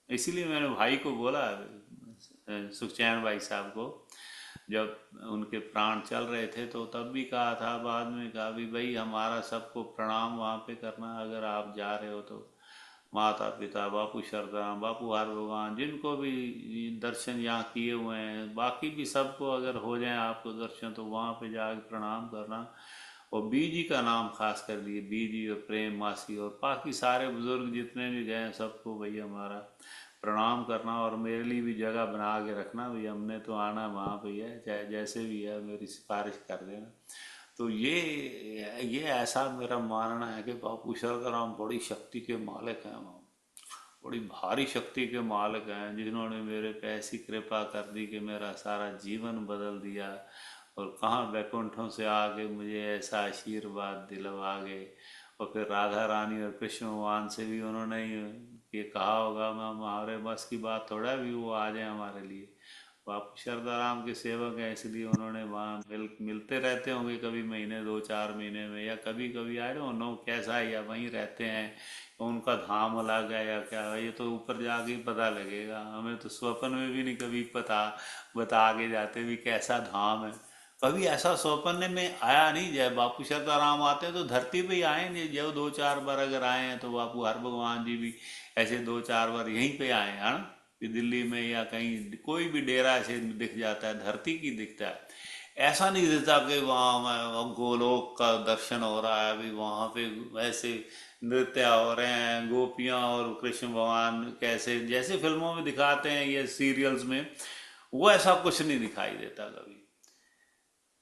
इसीलिए मैंने भाई को बोला, सुखचैन भाई साहब को, जब उनके प्राण चल रहे थे तो तब भी कहा था, बाद में कहा भी भाई हमारा सबको प्रणाम वहाँ पे करना, अगर आप जा रहे हो तो माता पिता, बापू शरदाराम, बापू हर भगवान, जिनको भी दर्शन यहाँ किए हुए हैं, बाकी भी सबको अगर हो जाए आपको दर्शन तो वहाँ पे जाके प्रणाम करना। और बीजी का नाम खास कर लिए, बीजी और प्रेम मासी और बाकी सारे बुजुर्ग जितने भी गए हैं सबको भैया हमारा प्रणाम करना, और मेरे लिए भी जगह बना के रखना भैया, हमने तो आना वहाँ भैया, चाहे जैसे भी है मेरी सिफारिश कर देना। तो ये ऐसा मेरा मानना है कि बापू शरदाराम बड़ी शक्ति के मालिक हैं, वो बड़ी भारी शक्ति के मालिक हैं, जिन्होंने मेरे पे ऐसी कृपा कर दी कि मेरा सारा जीवन बदल दिया, और कहाँ वैकुंठों से आके मुझे ऐसा आशीर्वाद दिलवा गए। और फिर राधा रानी और कृष्ण भगवान से भी उन्होंने ये कहा होगा, मैं हमारे बस की बात थोड़ा भी वो आ जाए हमारे लिए। बापू शारदाराम के सेवक हैं, इसलिए उन्होंने वहाँ मिलते रहते होंगे, कभी महीने 2-4 महीने में, या कभी कभी आई डोंट नो कैसा है, या वहीं रहते हैं, उनका धाम अलग है या क्या है, ये तो ऊपर जाके ही पता लगेगा। हमें तो स्वप्न में भी नहीं कभी पता बता के जाते भी कैसा धाम है। कभी ऐसा स्वप्न में आया नहीं, जब बापू शारदाराम आते हैं तो धरती पे ही आए नहीं, जब 2-4 बार अगर आए हैं तो बापू हर भगवान जी भी ऐसे 2-4 बार यहीं पे आए हैं, है ना, कि दिल्ली में या कहीं कोई भी डेरा ऐसे दिख जाता है, धरती की दिखता है। ऐसा नहीं दिखता कि वहाँ गोलोक का दर्शन हो रहा है, अभी वहाँ पे वैसे नृत्य हो रहे हैं, गोपियाँ और कृष्ण भगवान कैसे जैसे फिल्मों में दिखाते हैं, ये सीरियल्स में, वो ऐसा कुछ नहीं दिखाई देता कभी।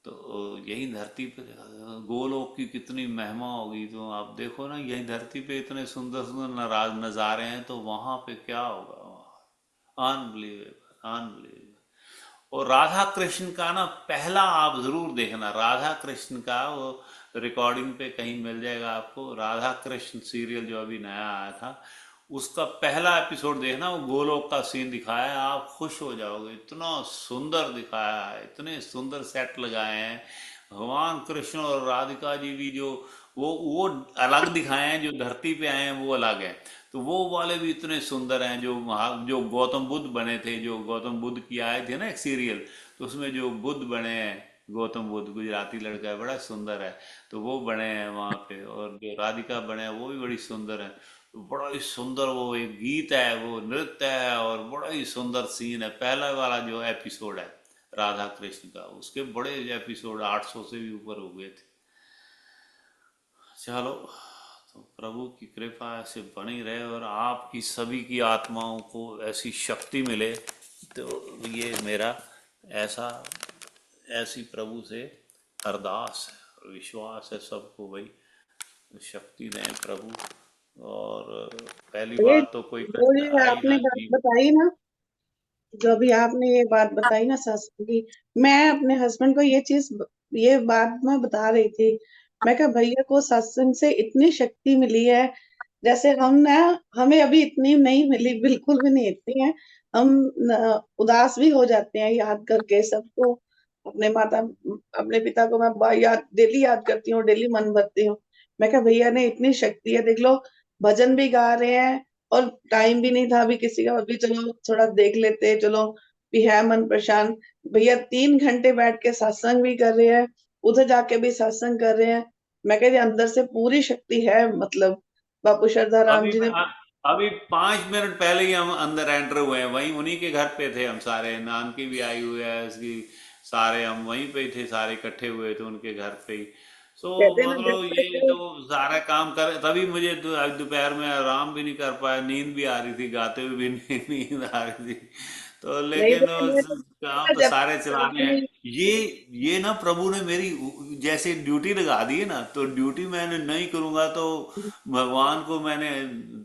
तो यही धरती पे गोलोक की कितनी महिमा होगी, तो आप देखो ना, यही धरती पे इतने सुंदर सुंदर नज़ारे हैं, तो वहाँ पे क्या होगा, अनबिलीवेबल, अनबिलीवेबल। और राधा कृष्ण का ना पहला आप जरूर देखना, राधा कृष्ण का वो रिकॉर्डिंग पे कहीं मिल जाएगा आपको, राधा कृष्ण सीरियल जो अभी नया आया था, उसका पहला एपिसोड देखना, वो गोलोक का सीन दिखाया है, आप खुश हो जाओगे, इतना सुंदर दिखाया है, इतने सुंदर सेट लगाए हैं। भगवान कृष्ण और राधिका जी भी जो वो अलग दिखाए हैं, जो धरती पे आए हैं वो अलग है। तो वो वाले भी इतने सुंदर हैं, जो गौतम बुद्ध बने थे, जो गौतम बुद्ध की आए थे ना एक सीरियल, तो उसमें जो बुद्ध बने हैं, गौतम बुद्ध गुजराती लड़का है, बड़ा सुंदर है, तो वो बने हैं वहाँ पे, और जो राधिका बने हैं वो भी बड़ी सुंदर है। तो बड़ा ही सुंदर वो एक गीत है, वो नृत्य है, और बड़ा ही सुंदर सीन है, पहला वाला जो एपिसोड है राधा कृष्ण का, उसके बड़े एपिसोड 800 से भी ऊपर हो गए थे। चलो, तो प्रभु की कृपा ऐसे बनी रहे, और आपकी सभी की आत्माओं को ऐसी शक्ति मिले, तो ये मेरा ऐसा ऐसी प्रभु से अरदास है और विश्वास है सबको भाई, शक्ति दें प्रभु। और पहली ये बात तो कोई जो कष्ट ये आए आपने ना बात जी। बताई ना, जो अभी आपने ये बात बताई ना सत्संग की, मैं अपने हस्बैंड को ये बात मैं बता रही थी। मैं कहा भैया को सत्संग से इतनी शक्ति मिली है, जैसे हम ना, हमें अभी इतनी नहीं मिली, बिल्कुल भी नहीं इतनी है। हम उदास भी हो जाते हैं याद करके सबको, अपने माता, अपने पिता को मैं डेली याद करती हूँ, डेली मन भरती हूँ। मैं कहा भैया ने इतनी शक्ति है, देख लो, भजन भी गा रहे हैं, और टाइम भी नहीं था अभी किसी का, अभी चलो थोड़ा देख लेते, चलो भी है मन परेशान। भैया 3 घंटे बैठ के सत्संग भी कर रहे हैं, उधर जाके भी सत्संग कर रहे हैं। मैं कह रही अंदर से पूरी शक्ति है, मतलब बापू श्रद्धा राम अभी जी ने। अभी 5 मिनट पहले ही हम अंदर एंटर हुए हैं, वहीं उन्हीं के घर पे थे हम सारे, नान की भी आई हुई है इसकी, सारे हम वहीं पे ही थे, सारे इकट्ठे हुए थे उनके घर पे ही। सो कहते हैं ना, जब मतलब ये तक तो सारा काम कर, तभी मुझे आज दोपहर में आराम भी नहीं कर पाया, नींद भी आ रही थी, गाते हुए भी नींद आ रही थी। तो नहीं लेकिन तो मैंने तो काम तो जब सारे तक चलाने हैं। आपने। ये ये ना प्रभु ने मेरी जैसे ड्यूटी लगा दी है ना, तो ड्यूटी मैंने नहीं करूंगा तो भगवान को मैंने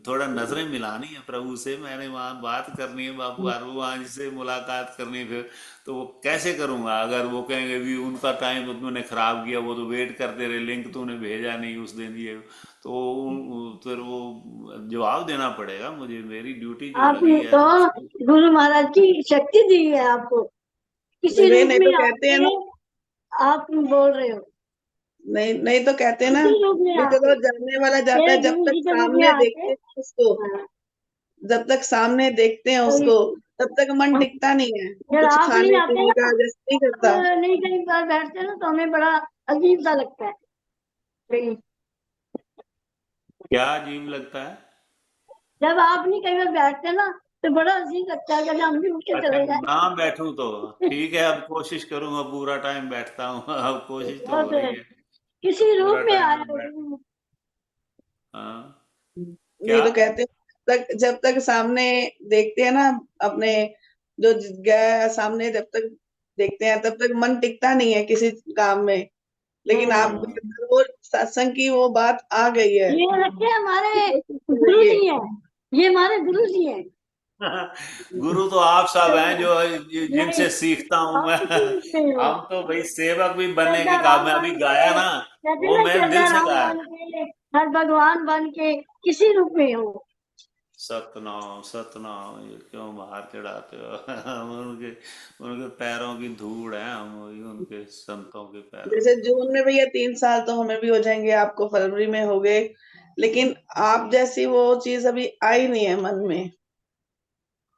थोड़ा नजरें मिलानी है, प्रभु से मैंने वहाँ बात करनी है, बापू भगवान से मुलाकात करनी है, फिर तो वो कैसे करूंगा, अगर वो कहेंगे भी उनका टाइम तो तूने खराब किया, वो तो वेट करते रहे, लिंक तूने भेजा नहीं उस दिन ये, तो फिर वो जवाब देना पड़ेगा मुझे, मेरी ड्यूटी जो लगी आपने है तो तो उसको। गुरु महाराज की शक्ति दी है आपको, किसी वे रूप नहीं में तो कहते हैं आके ना, आप बोल रहे हो, नहीं नहीं तो कहते हैं ना, किसी रूप में भी आके चलो जाने वाला जाता मेरे है, जब गुरु तक जी के रूप में सामने आके। देखते हैं उसको। हाँ, जब तक सामने देखते हैं उसको तब तक मन टिकता नहीं है, जब कुछ आप नहीं खाने आते पीने ना, का जैसे नहीं करता। नहीं कहीं पर बैठते ना तो हमें बड़ा अजीब सा लगता है कहीं। क्या अजीब लगता है? जब आप नहीं कहीं पर बैठते ना तो बड़ा अजीब लगता है, जब हम भी उठ के अच्छा, चले जाए। ना बैठूं तो ठीक है, अब कोशिश करूंगा, पूरा टाइम बैठता हूँ। अब कोशिश तो हो बहुत रही है, किसी रूप पूरा में टाइम आए में बैठ। हो। हाँ। नहीं क्या? तो कहते हैं, जब तक सामने देखते हैं ना अपने, जो गया है सामने, जब तक देखते हैं तब तक मन टिकता नहीं है किसी काम में। लेकिन आप हाँ। वो सत्संग की वो बात आ गई है, ये लगते हैं हमारे कोशिश गुरु करेंगे। जी हैं, ये हमारे गुरु जी हैं। गुरु तो आप सब हैं, जो नहीं, जिनसे सीखता हूं आप मैं। किसी रूप में हो। हम तो भाई सेवक भी बनने के श्रद्धा काम राम में, अभी बन गाया के, ना, कहते हैं वो ना, मैं दिल श्रद्धा से राम गाया। बन के, हर भगवान बन के, किसी रूप में हो। सतनाम सतनाम, ये क्यों बाहर चढ़ाते हो? हम उनके उनके पैरों की धूड़ है, हम वही उनके संतों के पैरों जैसे की धूड़। जून में भैया 3 साल तो हमें भी हो जाएंगे, आपको फरवरी में हो गए, लेकिन आप जैसी वो चीज अभी आई नहीं है मन में।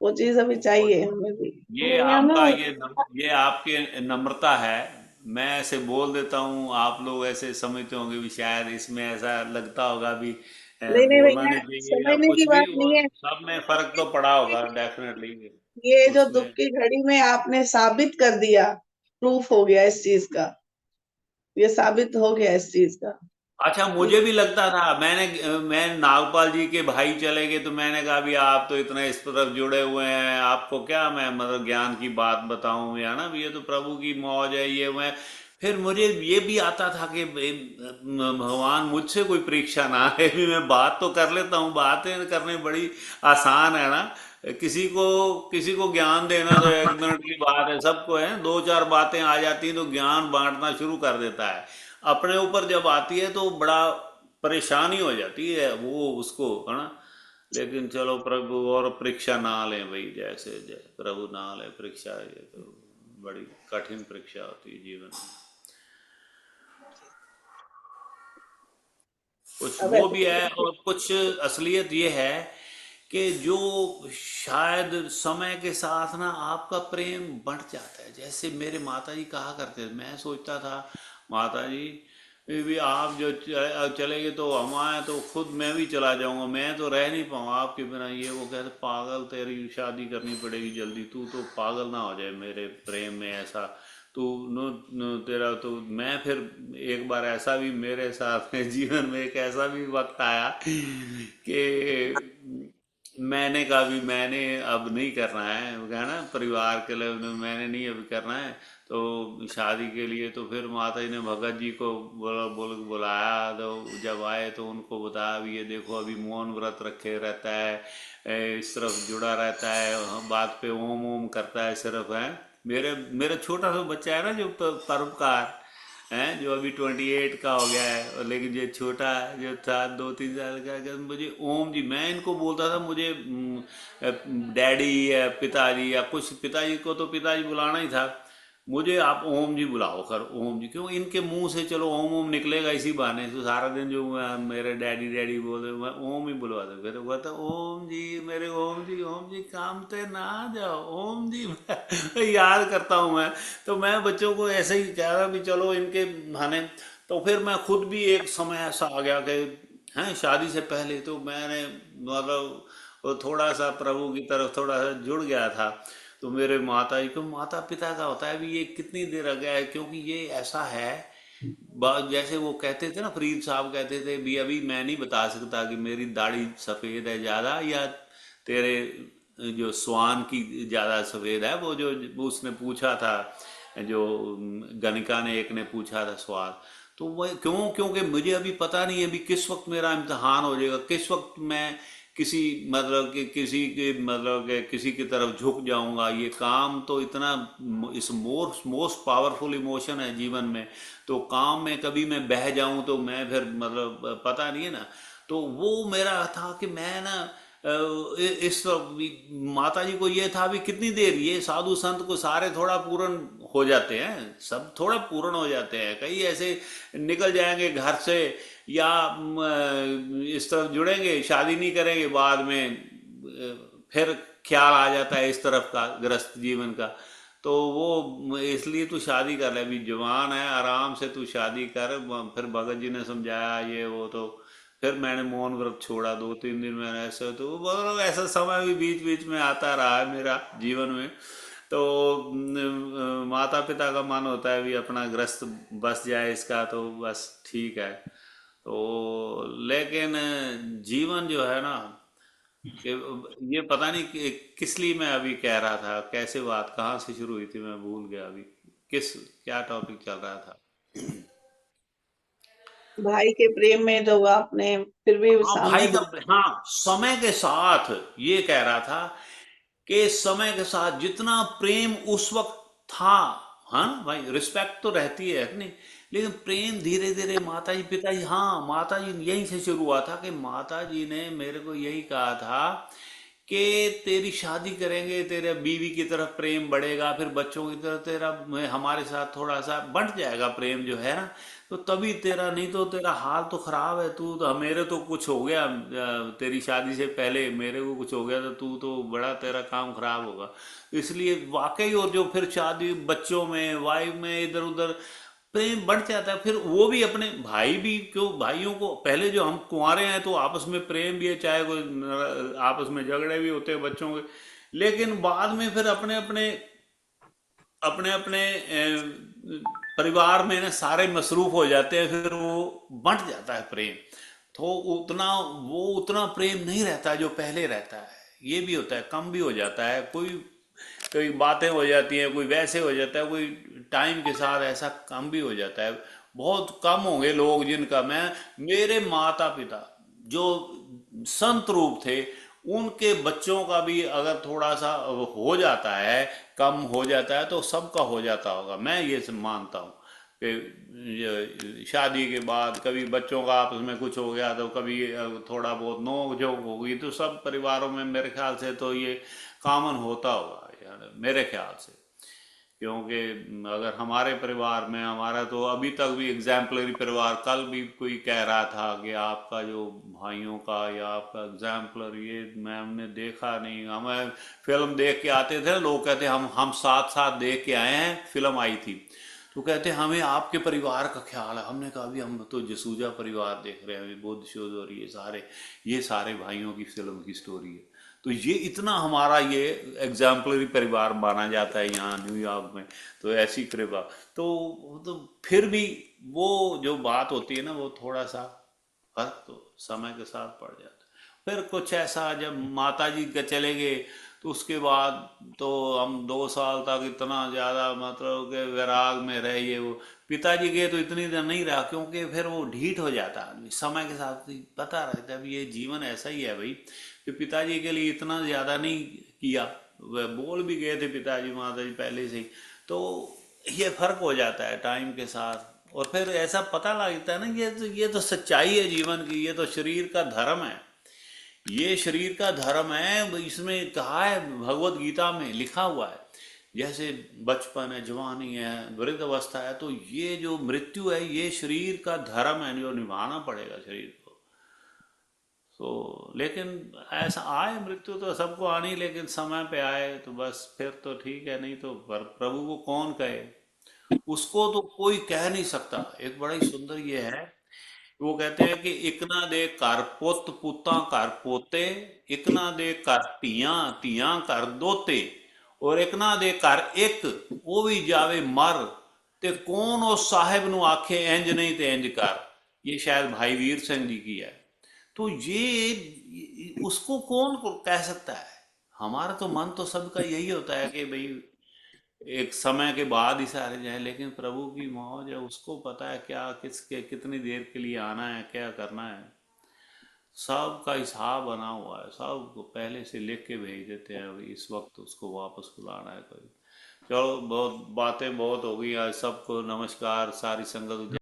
वो चीज अभी और चाहिए हमें भी। ये आपका, हमें ये आपकी नम्रता है। मैं ऐसे बोल देता हूँ, आप लोग ऐसे समझते होंगे भी शायद इसमें ऐसा लगता होगा भी नहीं नहीं बोलना भैया, नहीं चाहिए या समझने की कुछ भी, बात वो नहीं है। सब में फर्क तो पड़ा होगा डेफिनेटली ये जो दुख उसमें। की घड़ी में आपने साबित कर दिया, प्रूफ हो गया इस चीज का, ये साबित हो गया इस चीज का अच्छा, कि मुझे भी लगता था, मैं नागपाल जी के भाई चले गए तो मैंने कहा भी आप तो इतना इस तरफ जुड़े हुए हैं, आपको क्या मैं मतलब ज्ञान की बात बताऊं या ना भी, ये तो प्रभु की मौज है ये। मैं फिर मुझे ये भी आता था कि भगवान मुझसे कोई परीक्षा ना है, भी मैं बात तो कर लेता हूँ, बातें करनी बड़ी आसान है ना। किसी को ज्ञान देना तो 1 मिनट की बात है, सबको है, दो चार बातें आ जाती हैं तो ज्ञान बांटना शुरू कर देता है। अपने ऊपर जब आती है तो बड़ा परेशानी हो जाती है वो उसको, है ना। लेकिन चलो, प्रभु और परीक्षा ना लें भाई, जैसे प्रभु ना ले परीक्षा, ये तो बड़ी कठिन परीक्षा होती है जीवन में। कुछ अब वो भी है, ऐसे और कुछ असलियत ये है कि जो शायद समय के साथ ना आपका प्रेम बढ़ जाता है। जैसे मेरे माता जी कहा करते थे, मैं सोचता था माता जी भी आप जो चले गए तो हम आए तो खुद मैं भी चला जाऊंगा, मैं तो रह नहीं पाऊंगा आपके बिना। ये वो कहते, पागल, तेरी शादी करनी पड़ेगी जल्दी, तू तो पागल ना हो जाए मेरे प्रेम में ऐसा। तो तेरा तो मैं फिर, एक बार ऐसा भी मेरे साथ में जीवन में एक ऐसा भी वक्त आया कि मैंने कहा भी मैंने अब नहीं करना है, वो कहना परिवार के लिए मैंने नहीं अभी करना है तो शादी के लिए। तो फिर माता जी ने भगत जी को बुलाया, तो जब आए तो उनको बताया भी ये देखो अभी मौन व्रत रखे रहता है, इस तरफ जुड़ा रहता है, बात पे ओम ओम करता है सिर्फ, है। मेरे मेरा छोटा सा बच्चा है ना जो परोपकार है, जो अभी 28 का हो गया है, और लेकिन जो छोटा जो था 2-3 साल का, मुझे ओम जी, मैं इनको बोलता था मुझे डैडी या पिताजी या कुछ, पिताजी को तो पिताजी बुलाना ही था, मुझे आप ओम जी बुलाओ कर, ओम जी, क्यों इनके मुंह से चलो ओम ओम निकलेगा इसी बहाने से, सारा दिन जो मेरे डैडी डैडी बोले मैं ओम ही बुलवाता, फिर वो कहता ओम जी, मेरे ओम जी, ओम जी काम पे ना जाओ ओम जी। मैं याद करता हूँ मैं। तो मैं बच्चों को ऐसे ही कह रहा भी चलो इनके बहाने। तो फिर मैं खुद भी एक समय ऐसा आ गया कि हैं, शादी से पहले तो मैंने मतलब वो थोड़ा सा प्रभु की तरफ थोड़ा सा जुड़ गया था। तो मेरे माता जी को, माता पिता का होता है भी ये कितनी देर आ गया है, क्योंकि ये ऐसा है जैसे वो कहते थे ना, फरीद साहब कहते थे भी अभी मैं नहीं बता सकता कि मेरी दाढ़ी सफ़ेद है ज़्यादा या तेरे जो स्वान की ज़्यादा सफ़ेद है। वो उसने पूछा था, जो गणिका ने एक ने पूछा था सवाल। तो वह क्यों, क्योंकि मुझे अभी पता नहीं है अभी किस वक्त मेरा इम्तिहान हो जाएगा, किस वक्त मैं किसी मतलब कि किसी के मतलब के किसी की तरफ झुक जाऊंगा। ये काम तो इतना इस मोस्ट पावरफुल इमोशन है जीवन में, तो काम में कभी मैं बह जाऊं तो मैं फिर मतलब पता नहीं है ना। तो वो मेरा था कि मैं ना इस माता जी को ये था भी कितनी देर, ये साधु संत को सारे थोड़ा पूर्ण हो जाते हैं, सब थोड़ा पूर्ण हो जाते हैं, कई ऐसे निकल जाएंगे घर से या इस तरफ जुड़ेंगे, शादी नहीं करेंगे बाद में, फिर ख्याल आ जाता है इस तरफ का गृहस्थ जीवन का। तो वो इसलिए तू शादी कर ले, अभी जवान है, आराम से तू शादी कर। फिर भगत जी ने समझाया ये वो, तो फिर मैंने मौन व्रत छोड़ा 2-3 दिन मैंने ऐसे, तो मतलब ऐसा समय भी बीच बीच में आता रहा है मेरा जीवन में। तो माता पिता का मन होता है भी अपना गृहस्थ बस जाए इसका, तो बस ठीक है। तो लेकिन जीवन जो है ना, कि ये पता नहीं कि किस लिए मैं अभी कह रहा था, कैसे बात कहाँ से शुरू हुई थी मैं भूल गया अभी। किस क्या टॉपिक चल रहा था? भाई के प्रेम में तो आपने फिर भी हाँ भाई सामने का, हाँ समय के साथ ये कह रहा था कि समय के साथ जितना प्रेम उस वक्त था, हाँ भाई रिस्पेक्ट तो रहती है कि नहीं, लेकिन प्रेम धीरे धीरे माता जी पिताजी, हाँ माता जी यहीं से शुरू हुआ था कि माता जी ने मेरे को यही कहा था कि तेरी शादी करेंगे, तेरे बीवी की तरफ प्रेम बढ़ेगा, फिर बच्चों की तरफ तेरा हमारे साथ थोड़ा सा बढ़ जाएगा प्रेम जो है ना, तो तभी तेरा, नहीं तो तेरा हाल तो खराब है। तू तो, मेरे तो कुछ हो गया तेरी शादी से पहले मेरे को कुछ हो गया, तो तू तो बड़ा, तेरा काम खराब होगा। इसलिए वाकई, और जो फिर शादी बच्चों में वाइफ में इधर उधर प्रेम बढ़ जाता है। फिर वो भी अपने भाई भी, क्यों भाइयों को, पहले जो हम कुंवारे हैं तो आपस में प्रेम भी है, चाहे कोई आपस में झगड़े भी होते हैं बच्चों के, लेकिन बाद में फिर अपने अपने अपने अपने परिवार में ना सारे मसरूफ हो जाते हैं, फिर वो बंट जाता है प्रेम। तो उतना, वो उतना प्रेम नहीं रहता जो पहले रहता है। ये भी होता है, कम भी हो जाता है, कोई कोई बातें हो जाती हैं, कोई वैसे हो जाता है, कोई टाइम के साथ ऐसा कम भी हो जाता है। बहुत कम होंगे लोग जिनका, मैं, मेरे माता पिता जो संत रूप थे, उनके बच्चों का भी अगर थोड़ा सा हो जाता है, कम हो जाता है, तो सबका हो जाता होगा, मैं ये मानता हूँ कि शादी के बाद कभी बच्चों का आपस में कुछ हो गया, तो कभी थोड़ा बहुत नोक झोंक होगी, तो सब परिवारों में मेरे ख्याल से तो ये कॉमन होता होगा यार, मेरे ख्याल से। क्योंकि अगर हमारे परिवार में, हमारा तो अभी तक भी एग्जाम्पलरी परिवार, कल भी कोई कह रहा था कि आपका जो भाइयों का या आपका एग्जाम्पलर, ये हमने देखा नहीं, हमें फिल्म देख के आते थे, लोग कहते हम साथ साथ देख के आए हैं, फिल्म आई थी, तो कहते हमें आपके परिवार का ख्याल है। हमने कहा अभी हम तो जसूजा परिवार देख रहे हैं, अभी बुद्ध शोध और ये सारे भाइयों की फिल्म की स्टोरी है। तो ये इतना हमारा ये एग्जाम्पलरी परिवार माना जाता है यहाँ न्यूयॉर्क में। तो ऐसी परिवार, तो फिर भी वो जो बात होती है ना, वो थोड़ा सा फर्क तो समय के साथ पड़ जाता है। फिर कुछ ऐसा, जब माता जी के चले गए, तो उसके बाद तो हम 2 साल तक इतना ज़्यादा मतलब कि वैराग में रहे, ये वो। पिताजी गए तो इतनी देर नहीं रहा, क्योंकि फिर वो ढीठ हो जाता है आदमी, समय के साथ ही पता रहता है अब ये जीवन ऐसा ही है भाई, कि पिताजी के लिए इतना ज़्यादा नहीं किया। वह बोल भी गए थे पिताजी माता जी पहले से ही, तो ये फर्क हो जाता है टाइम के साथ। और फिर ऐसा पता लगता है ना, ये तो सच्चाई है जीवन की, ये तो शरीर का धर्म है, ये शरीर का धर्म है। इसमें कहा है, भगवत गीता में लिखा हुआ है, जैसे बचपन है, जवानी है, वृद्ध अवस्था है, तो ये जो मृत्यु है, ये शरीर का धर्म है जो निभाना पड़ेगा शरीर को। तो लेकिन ऐसा आए, मृत्यु तो सबको आनी, लेकिन समय पे आए तो बस फिर तो ठीक है, नहीं तो प्रभु को कौन कहे, उसको तो कोई कह नहीं सकता। एक बड़ा ही सुंदर ये है, वो कहते हैं कि इकना दे कर पुत पुत्ता कर पोते, इकना दे कर तियां तियां कर दोते, और इकना दे कर एक वो भी जावे मर, ते कौन उस साहिब नु आखे इंज नहीं ते इंज कर। ये शायद भाई वीर सिंह जी की है। तो उसको कौन को कह सकता है? हमारा तो मन तो सबका यही होता है कि भाई एक समय के बाद ही सारे जाए, लेकिन प्रभु की मौज है, उसको पता है क्या, किसके कितनी देर के लिए आना है, क्या करना है। सब का हिसाब बना हुआ है, सब को पहले से लिख के भेज देते हैं, अभी इस वक्त उसको वापस बुलाना है कोई। चलो, बहुत बातें बहुत हो गई आज। सबको नमस्कार, सारी संगत